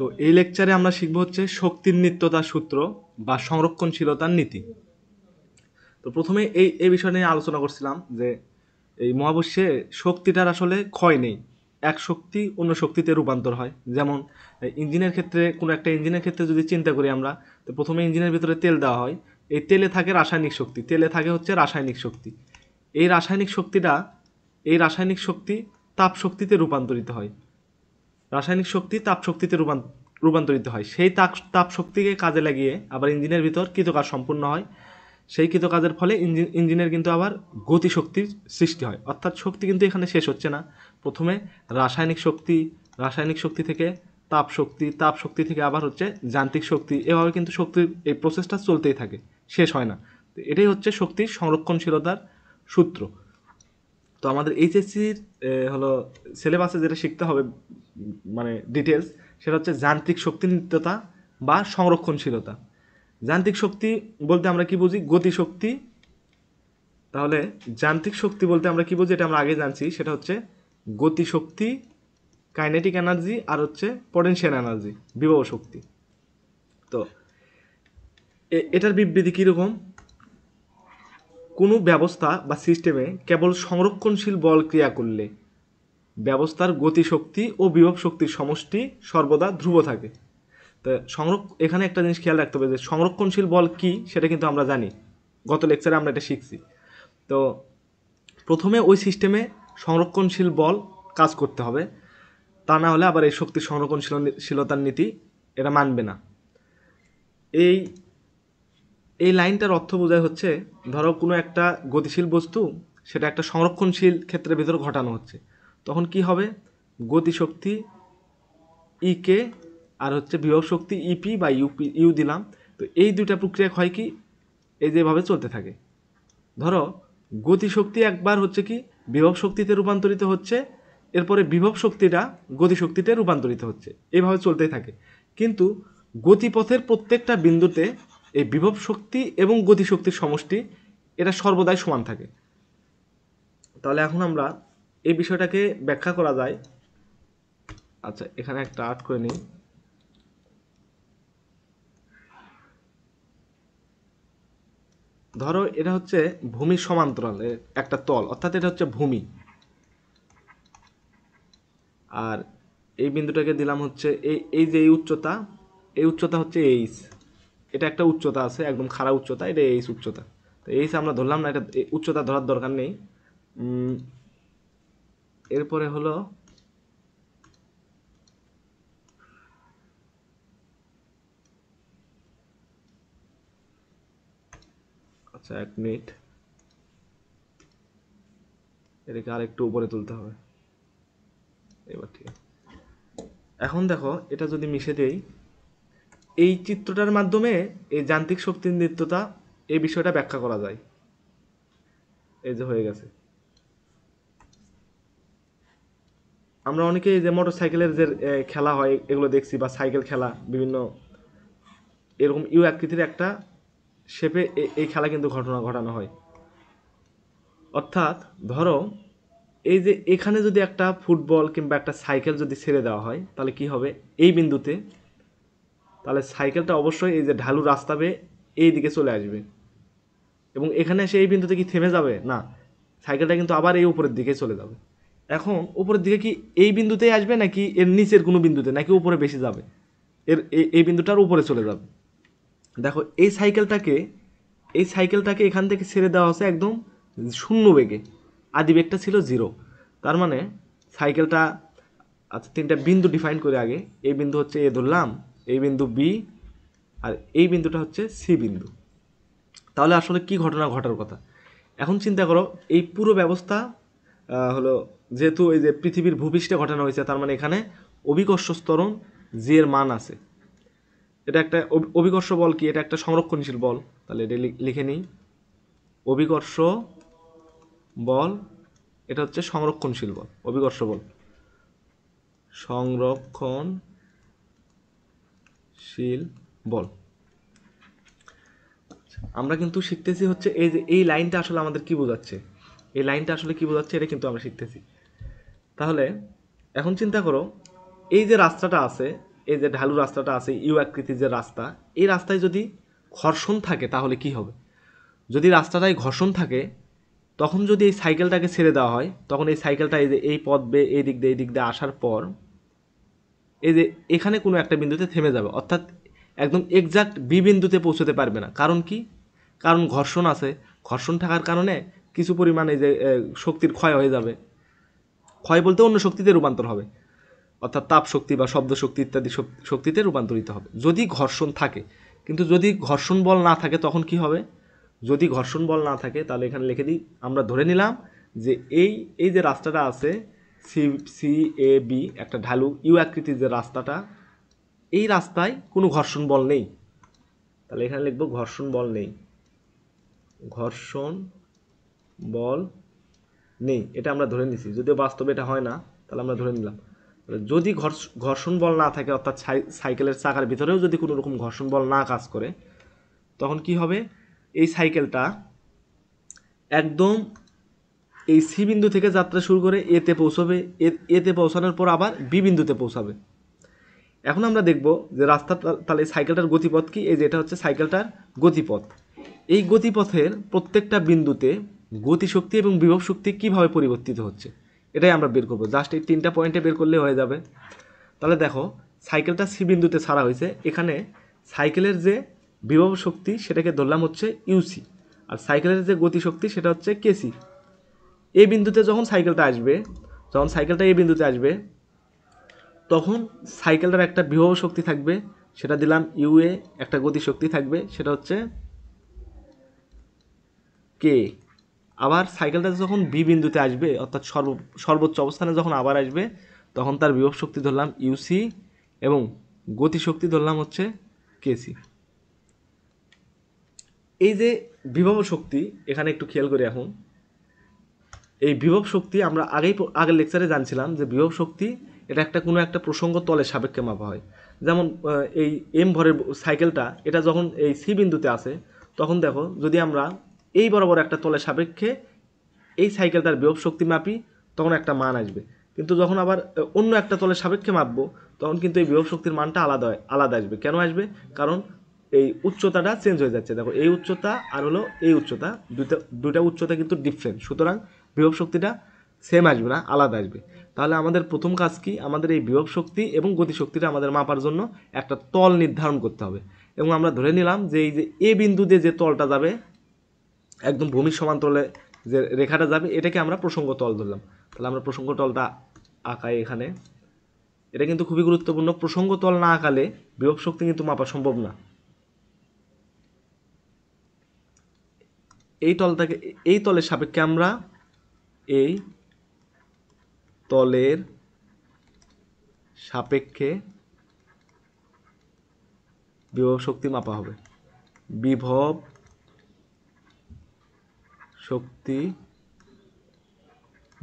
তো এই লেকচারে আমরা শিখব হচ্ছে শক্তির নিত্যতার সূত্র বা সংরক্ষণশীলতার নীতি। তো প্রথমে এই বিষয় নিয়ে আলোচনা করছিলাম যে এই মহাবিশ্বে শক্তিটার আসলে ক্ষয় নেই, এক শক্তি অন্য শক্তিতে রূপান্তর হয়। যেমন ইঞ্জিনের ক্ষেত্রে, কোনো একটা ইঞ্জিনের ক্ষেত্রে যদি চিন্তা করি আমরা, তো প্রথমে ইঞ্জিনের ভিতরে তেল দেওয়া হয়, এই তেলে থাকে রাসায়নিক শক্তি, তেলে থাকে হচ্ছে রাসায়নিক শক্তি। এই রাসায়নিক শক্তি তাপ শক্তিতে রূপান্তরিত হয়, রাসায়নিক শক্তি তাপ শক্তিতে রূপান্তরিত হয়। সেই তাপ শক্তিকে কাজে লাগিয়ে আবার ইঞ্জিনের ভিতর কৃতকাজ সম্পূর্ণ হয়। সেই কৃতকাজের ফলে ইঞ্জিনের কিন্তু আবার গতিশক্তির সৃষ্টি হয়। অর্থাৎ শক্তি কিন্তু এখানে শেষ হচ্ছে না। প্রথমে রাসায়নিক শক্তি থেকে তাপ শক্তি থেকে আবার হচ্ছে যান্ত্রিক শক্তি, এভাবে কিন্তু শক্তির এই প্রসেসটা চলতেই থাকে, শেষ হয় না। তো এটাই হচ্ছে শক্তির সংরক্ষণশীলতার সূত্র। তো আমাদের এইচএসসির হলো সিলেবাসে যেটা শিখতে হবে মানে ডিটেলস, সেটা হচ্ছে যান্ত্রিক শক্তির নিত্যতা বা সংরক্ষণশীলতা। যান্ত্রিক শক্তি বলতে আমরা কি বুঝি? গতিশক্তি। তাহলে যান্ত্রিক শক্তি বলতে আমরা কি বুঝি? এটা আমরা আগে জানছি, সেটা হচ্ছে গতিশক্তি, কাইনেটিক এনার্জি, আর হচ্ছে পটেনশিয়াল এনার্জি, বিভব শক্তি। তো এটার বিবৃতি কীরকম? কোনো ব্যবস্থা বা সিস্টেমে কেবল সংরক্ষণশীল বল ক্রিয়া করলে ব্যবস্থার গতিশক্তি ও বিভব শক্তির সমষ্টি সর্বদা ধ্রুব থাকে। তো এখানে একটা জিনিস খেয়াল রাখতে হবে যে সংরক্ষণশীল বল কি, সেটা কিন্তু আমরা জানি, গত লেকচারে আমরা এটা শিখছি। তো প্রথমে ওই সিস্টেমে সংরক্ষণশীল বল কাজ করতে হবে, তা না হলে আবার এই শক্তির সংরক্ষণশীলতার নীতি এটা মানবে না। এই লাইনটার অর্থ বোঝায় হচ্ছে, ধরো কোনো একটা গতিশীল বস্তু, সেটা একটা সংরক্ষণশীল ক্ষেত্রের ভিতর ঘটানো হচ্ছে, তখন কি হবে? গতিশক্তি ইকে আর হচ্ছে বিভব শক্তি ইপি বা ইউ দিলাম। তো এই দুইটা প্রক্রিয়া হয় কি, এই যেভাবে চলতে থাকে। ধরো গতিশক্তি একবার হচ্ছে কি বিভব শক্তিতে রূপান্তরিত হচ্ছে, এরপরে বিভব শক্তিটা গতিশক্তিতে রূপান্তরিত হচ্ছে, এইভাবে চলতেই থাকে। কিন্তু গতিপথের প্রত্যেকটা বিন্দুতে এই বিভব শক্তি এবং গতিশক্তির সমষ্টি এটা সর্বদাই সমান থাকে। তাহলে এখন আমরা এই বিষয়টাকে ব্যাখ্যা করা যায়। আচ্ছা, এখানে একটা আর্ট করে নিই। ধরো এটা হচ্ছে ভূমির সমান্তরালে একটা তল, অর্থাৎ এটা হচ্ছে ভূমি, আর এই বিন্দুটাকে দিলাম হচ্ছে এই যে এই উচ্চতা হচ্ছে এইচ। এটা একটা উচ্চতা আছে, একদম খাড়া উচ্চতা, এটা এইচ উচ্চতা। তো এইচ আমরা ধরলাম না, এটা উচ্চতা ধরার দরকার নেই। এরপরে হলো আচ্ছা, 1 মিনিট, এটাকে আরেকটু উপরে তুলতে হবে। এবার ঠিক আছে। এখন দেখো, এটা যদি মিশে দেই, এই চিত্রটার মাধ্যমে এই যান্ত্রিক শক্তির নিত্যতা এই বিষয়টা ব্যাখ্যা করা যায়। এই যে হয়ে গেছে। আমরা অনেকেই যে মোটর সাইকেলের যে খেলা হয় এগুলো দেখছি, বা সাইকেল খেলা, বিভিন্ন এরকম ইউ আকৃতির একটা শেপে এই খেলা কিন্তু ঘটানো হয়। অর্থাৎ ধরো এই যে এখানে যদি একটা ফুটবল কিংবা একটা সাইকেল যদি ছেড়ে দেওয়া হয়, তাহলে কি হবে? এই বিন্দুতে তাহলে সাইকেলটা অবশ্যই এই যে ঢালু রাস্তা বেয়ে এই দিকে চলে আসবে, এবং এখানে এসে এই বিন্দুতে কি থেমে যাবে? না, সাইকেলটা কিন্তু আবার এই উপরের দিকে চলে যাবে। এখন উপরের দিকে কি এই বিন্দুতেই আসবে, নাকি এর নিচের কোনো বিন্দুতে, নাকি উপরে বেশি যাবে? এই বিন্দুটার উপরে চলে যাবে। দেখো এই সাইকেলটাকে এখান থেকে ছেড়ে দেওয়া হচ্ছে একদম শূন্য বেগে, আদি বেগটা ছিল 0। তার মানে সাইকেলটা, আচ্ছা 3টা বিন্দু ডিফাইন করে আগে, এই বিন্দু হচ্ছে এ ধরলাম, এই বিন্দু বি, আর এই বিন্দুটা হচ্ছে সি বিন্দু। তাহলে আসলে কি ঘটনা ঘটার কথা? এখন চিন্তা করো, এই পুরো ব্যবস্থা হলো, যেহেতু এই যে পৃথিবীর ভূপৃষ্ঠে ঘটানো হয়েছে, তার মানে এখানে অভিকর্ষ ত্বরণ জি এর মান আছে। এটা একটা অভিকর্ষ বল কি? এটা একটা সংরক্ষণশীল বল। তাহলে এটা লিখে নিই, অভিকর্ষ বল এটা হচ্ছে সংরক্ষণশীল বল, অভিকর্ষ বল সংরক্ষণশীল বল। আমরা কিন্তু শিখতেছি হচ্ছে এই যে এই লাইনটা আসলে আমাদের কি বোঝাচ্ছে, এই লাইনটা আসলে কি বোঝাচ্ছে, এটা কিন্তু আমরা শিখতেছি। তাহলে এখন চিন্তা করো, এই যে রাস্তাটা আছে, এই যে ঢালু রাস্তাটা আছে, ইউ আকৃতির যে রাস্তা, এই রাস্তায় যদি ঘর্ষণ থাকে তাহলে কি হবে? যদি রাস্তাটায় ঘর্ষণ থাকে, তখন যদি এই সাইকেলটাকে ছেড়ে দেওয়া হয়, তখন এই সাইকেলটা এই যে এই পথ বেয়ে এই দিক দিয়ে আসার পর এই যে এখানে কোনো একটা বিন্দুতে থেমে যাবে, অর্থাৎ একদম এক্সাক্ট বি বিন্দুতে পৌঁছতে পারবে না। কারণ কি? কারণ ঘর্ষণ আছে। ঘর্ষণ থাকার কারণে কিছু পরিমাণে যে শক্তির ক্ষয় হয়ে যাবে। ক্ষয় বলতে অন্য শক্তিতে রূপান্তর হবে, অর্থাৎ তাপ শক্তি বা শব্দ শক্তি ইত্যাদি শক্তিতে রূপান্তরিত হবে যদি ঘর্ষণ থাকে। কিন্তু যদি ঘর্ষণ বল না থাকে তখন কি হবে? যদি ঘর্ষণ বল না থাকে তাহলে এখানে লিখে দিই, আমরা ধরে নিলাম যে এই যে রাস্তাটা আছে সি সি এ বি, একটা ঢালু ইউ আকৃতির যে রাস্তাটা, এই রাস্তায় কোনো ঘর্ষণ বল নেই। তাহলে এখানে লিখবো ঘর্ষণ বল নেই, ঘর্ষণ বল নেই, এটা আমরা ধরে নিছি। যদিও বাস্তবে এটা হয় না, তাহলে আমরা ধরে নিলাম। যদি ঘর্ষণ বল না থাকে, অর্থাৎ সাইকেলের চাকার ভিতরেও যদি কোনো রকম ঘর্ষণ বল না কাজ করে, তখন কি হবে? এই সাইকেলটা একদম এই সি বিন্দু থেকে যাত্রা শুরু করে এতে পৌঁছবে, এতে পৌঁছানোর পর আবার বি বিন্দুতে পৌঁছাবে। এখন আমরা দেখব যে রাস্তাটা, তাহলে সাইকেলটার গতিপথ কি? এই যে এটা হচ্ছে সাইকেলটার গতিপথ। এই গতিপথের প্রত্যেকটা বিন্দুতে গতিশক্তি এবং বিভব শক্তি কীভাবে পরিবর্তিত হচ্ছে, এটাই আমরা বের করবো। জাস্ট এই 3টা পয়েন্টে বের করলে হয়ে যাবে। তাহলে দেখো, সাইকেলটা সি বিন্দুতে ছাড়া হয়েছে, এখানে সাইকেলের যে বিভব শক্তি সেটাকে ধরলাম হচ্ছে ইউসি, আর সাইকেলের যে গতিশক্তি সেটা হচ্ছে কেসি। এই বিন্দুতে যখন সাইকেলটা আসবে, যখন সাইকেলটা এই বিন্দুতে আসবে, তখন সাইকেলটার একটা বিভব শক্তি থাকবে, সেটা দিলাম ইউএ, একটা গতিশক্তি থাকবে সেটা হচ্ছে কে। আবার সাইকেলটা যখন বি বিন্দুতে আসবে, অর্থাৎ সর্বোচ্চ অবস্থানে যখন আবার আসবে, তখন তার বিভব শক্তি ধরলাম ইউসি এবং গতিশক্তি ধরলাম হচ্ছে কেসি। এই যে বিভব শক্তি, এখানে একটু খেয়াল করি। এখন এই বিভব শক্তি আমরা আগের লেকচারে জানছিলাম যে বিভব শক্তি এটা একটা কোনো একটা প্রসঙ্গ তলের সাপেক্ষে মাপা হয়। যেমন এই এম ভরের সাইকেলটা, এটা যখন এই সি বিন্দুতে আসে, তখন দেখো যদি আমরা এই বরাবর একটা তলের সাপেক্ষে এই সাইকেলটার বিভব শক্তি মাপি, তখন একটা মান আসবে। কিন্তু যখন আবার অন্য একটা তলের সাপেক্ষে মাপবো, তখন কিন্তু এই বিভব শক্তির মানটা আলাদা আসবে। কেন আসবে? কারণ এই উচ্চতাটা চেঞ্জ হয়ে যাচ্ছে। দেখো, এই উচ্চতা আর হলো এই উচ্চতা, দুইটা উচ্চতা কিন্তু ডিফারেন্ট, সুতরাং বিভব শক্তিটা সেম আসবে না, আলাদা আসবে। তাহলে আমাদের প্রথম কাজ কি? আমাদের এই বিভব শক্তি এবং গতিশক্তিটা আমাদের মাপার জন্য একটা তল নির্ধারণ করতে হবে। এবং আমরা ধরে নিলাম যে এই যে এ বিন্দু দিয়ে যে তলটা যাবে, একদম ভূমির সমান্তরালে যে রেখাটা যাবে, এটাকে আমরা প্রসঙ্গ তল ধরলাম। তাহলে আমরা প্রসঙ্গ তলটা আঁকাই এখানে। এটা কিন্তু খুবই গুরুত্বপূর্ণ। প্রসঙ্গ তল না আঁকালে বিভব শক্তি কিন্তু মাপা সম্ভব না। এই তলের সাপেক্ষে আমরা এই তলের সাপেক্ষে বিভব শক্তি মাপা হবে। বিভব শক্তি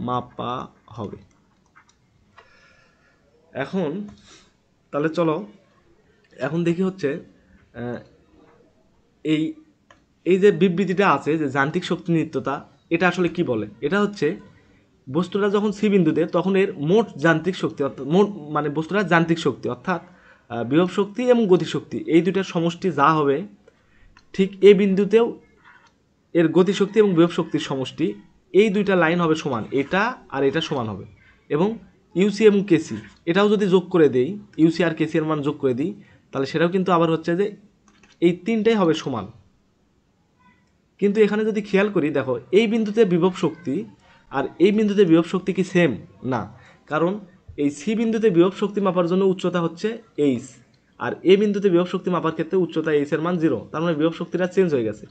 মাপা হবে। এখন তাহলে চলো এখন দেখি হচ্ছে এই এই যে বিবৃতিটা আছে যে যান্ত্রিক শক্তি নিত্যতা, এটা আসলে কি বলে? এটা হচ্ছে বস্তুটা যখন সি বিন্দুতে, তখন এর মোট যান্ত্রিক শক্তি, অর্থাৎ মোট মানে বস্তুটার যান্ত্রিক শক্তি, অর্থাৎ বিভব শক্তি এবং গতিশক্তি, এই দুইটার সমষ্টি যা হবে, ঠিক এই বিন্দুতেও এর গতিশক্তি এবং বিভব শক্তির সমষ্টি, এই দুইটা লাইন হবে সমান, এটা আর এটা সমান হবে। এবং ইউসি এবং কেসি এটাও যদি যোগ করে দেই, ইউসি আর কেসি এর মান যোগ করে দিই, তাহলে সেটাও কিন্তু আবার হচ্ছে যে এই তিনটাই হবে সমান। কিন্তু এখানে যদি খেয়াল করি, দেখো এই বিন্দুতে বিভব শক্তি আর এই বিন্দুতে বিভব শক্তি কি সেম না? কারণ এই সি বিন্দুতে বিভব শক্তি মাপার জন্য উচ্চতা হচ্ছে এইচ, আর এই বিন্দুতে বিভব শক্তি মাপার ক্ষেত্রে উচ্চতা এইচ এর মান 0। তার মানে বিভব শক্তিটা চেঞ্জ হয়ে গেছে।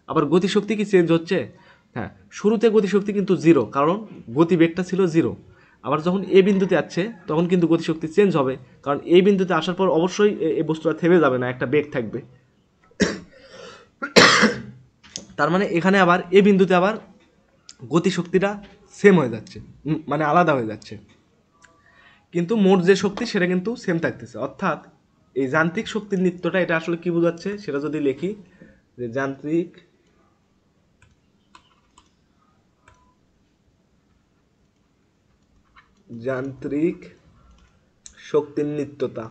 আবার গতিশক্তি কি চেঞ্জ হচ্ছে? হ্যাঁ, শুরুতে গতিশক্তি কিন্তু 0, কারণ গতিবেগটা ছিল 0। আবার যখন এই বিন্দুতে আসছে, তখন কিন্তু গতিশক্তি চেঞ্জ হবে, কারণ এই বিন্দুতে আসার পর অবশ্যই এই বস্তুটা থেমে যাবে না, একটা বেগ থাকবে। তার মানে এখানে আবার এই বিন্দুতে আবার গতিশক্তিটা সেম হয়ে যাচ্ছে, মানে আলাদা হয়ে যাচ্ছে, কিন্তু মোট যে শক্তি সেটা কিন্তু সেম থাকতেছে। অর্থাৎ এই যান্ত্রিক শক্তির নিত্যটা এটা আসলে কি বোঝাচ্ছে সেটা যদি লিখি, যে যান্ত্রিক শক্তির নিত্যতা,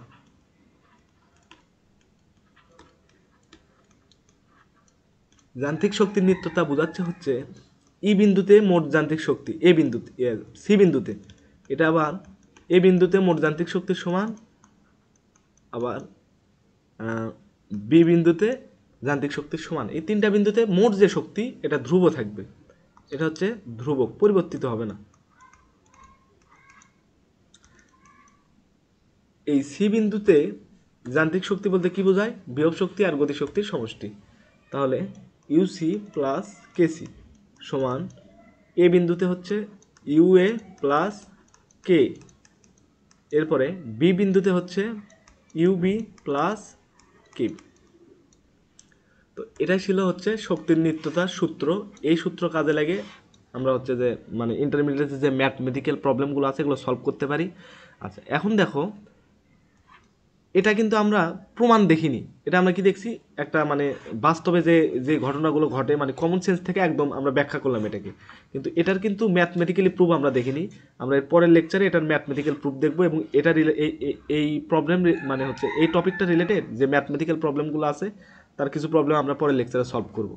যান্ত্রিক শক্তির নিত্যতা বোঝাচ্ছে হচ্ছে ই বিন্দুতে মোট যান্ত্রিক শক্তি এ বিন্দুতে সি বিন্দুতে, এটা আবার এ বিন্দুতে মোট যান্ত্রিক শক্তির সমান, আবার বি বিন্দুতে যান্ত্রিক শক্তির সমান। এই তিনটা বিন্দুতে মোট যে শক্তি এটা ধ্রুব থাকবে, এটা হচ্ছে ধ্রুবক, পরিবর্তিত হবে না। এই সি বিন্দুতে যান্ত্রিক শক্তি বলতে কি বোঝায়? বিভব শক্তি আর গতিশক্তির সমষ্টি। তাহলে ইউসি প্লাস কেসি সমান এ বিন্দুতে হচ্ছে ইউএ প্লাস কে, এরপরে বি বিন্দুতে হচ্ছে ইউবি প্লাস কে। তো এটাই ছিল হচ্ছে শক্তির নিত্যতার সূত্র। এই সূত্র কাজে লাগে আমরা হচ্ছে যে মানে ইন্টারমিডিয়েটের যে ম্যাথমেটিক্যাল প্রবলেমগুলো আছে এগুলো সলভ করতে পারি। আচ্ছা, এখন দেখো এটা কিন্তু আমরা প্রমাণ দেখিনি, এটা আমরা কি দেখছি একটা মানে বাস্তবে যে যে ঘটনাগুলো ঘটে মানে কমন সেন্স থেকে একদম আমরা ব্যাখ্যা করলাম এটাকে, কিন্তু এটার কিন্তু ম্যাথমেটিক্যালি প্রুফ আমরা দেখিনি। আমরা এর পরের লেকচারে এটার ম্যাথমেটিক্যাল প্রুফ দেখবো এবং এটা এই প্রবলেম মানে হচ্ছে এই টপিকটা রিলেটেড যে ম্যাথমেটিক্যাল প্রবলেমগুলো আছে তার কিছু প্রবলেম আমরা পরের লেকচারে সলভ করব।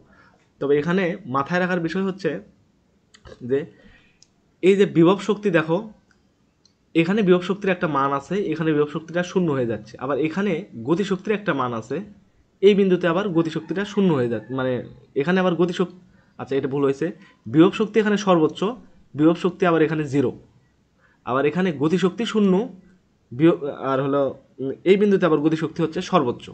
তবে এখানে মাথায় রাখার বিষয় হচ্ছে যে এই যে বিভব শক্তি দেখো, এখানে বিভব শক্তির একটা মান আছে, এখানে বিভব শক্তিটা শূন্য হয়ে যাচ্ছে, আবার এখানে গতিশক্তির একটা মান আছে, এই বিন্দুতে আবার গতিশক্তিটা শূন্য হয়ে যাচ্ছে, মানে এখানে আবার গতিশক্তি, আচ্ছা এটা ভুল হয়েছে, বিভব শক্তি এখানে সর্বোচ্চ, বিভব শক্তি আবার এখানে 0, আবার এখানে গতিশক্তি শূন্য, আর হলো এই বিন্দুতে আবার গতিশক্তি হচ্ছে সর্বোচ্চ।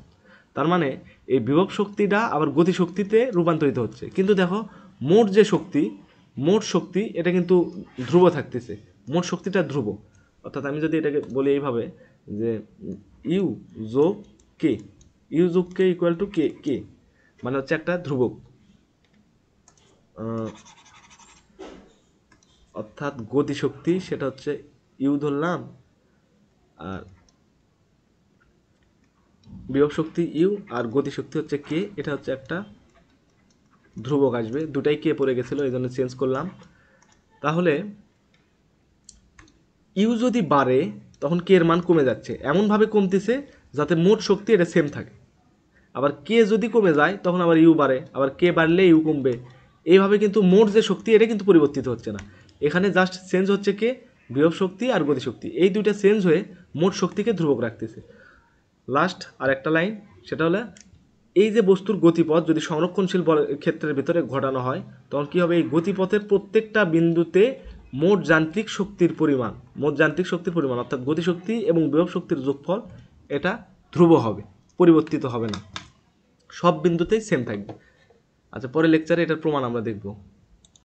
তার মানে এই বিভব শক্তিটা আবার গতিশক্তিতে রূপান্তরিত হচ্ছে, কিন্তু দেখো মোট যে শক্তি, মোট শক্তি এটা কিন্তু ধ্রুব থাকতেছে, মোট শক্তিটা ধ্রুব। অর্থাৎ আমি যদি এটাকে বলি এইভাবে যে ইউ যোগ কে, ইউ যোগ কে ইকুয়াল টু কে, কে মানে হচ্ছে একটা ধ্রুবক, অর্থাৎ গতিশক্তি সেটা হচ্ছে ইউ ধরলাম, আর বিভব শক্তি ইউ আর গতিশক্তি হচ্ছে কে, এটা হচ্ছে একটা ধ্রুবক আসবে, দুটাই কে পড়ে গেছিলো এই জন্য চেঞ্জ করলাম। তাহলে ইউ যদি বাড়ে তখন কে এর মান কমে যাচ্ছে, এমনভাবে কমতেছে যাতে মোট শক্তি এটা সেম থাকে। আবার কে যদি কমে যায় তখন আবার ইউ বাড়ে, আবার কে বাড়লে ইউ কমবে, এইভাবে কিন্তু মোট যে শক্তি এটা কিন্তু পরিবর্তিত হচ্ছে না। এখানে জাস্ট চেঞ্জ হচ্ছে কে, বিভব শক্তি আর গতিশক্তি, এই দুইটা চেঞ্জ হয়ে মোট শক্তিকে ধ্রুবক রাখতেছে। লাস্ট আর একটা লাইন, সেটা হলো এই যে বস্তুর গতিপথ যদি সংরক্ষণশীল ক্ষেত্রের ভিতরে ঘটানো হয় তখন কী হবে, এই গতিপথের প্রত্যেকটা বিন্দুতে মোট যান্ত্রিক শক্তির পরিমাণ, মোট যান্ত্রিক শক্তির পরিমাণ অর্থাৎ গতিশক্তি এবং বিভব শক্তির যোগফল এটা ধ্রুব হবে, পরিবর্তিত হবে না, সব বিন্দুতেই সেম থাকবে। আচ্ছা, পরের লেকচারে এটার প্রমাণ আমরা দেখব।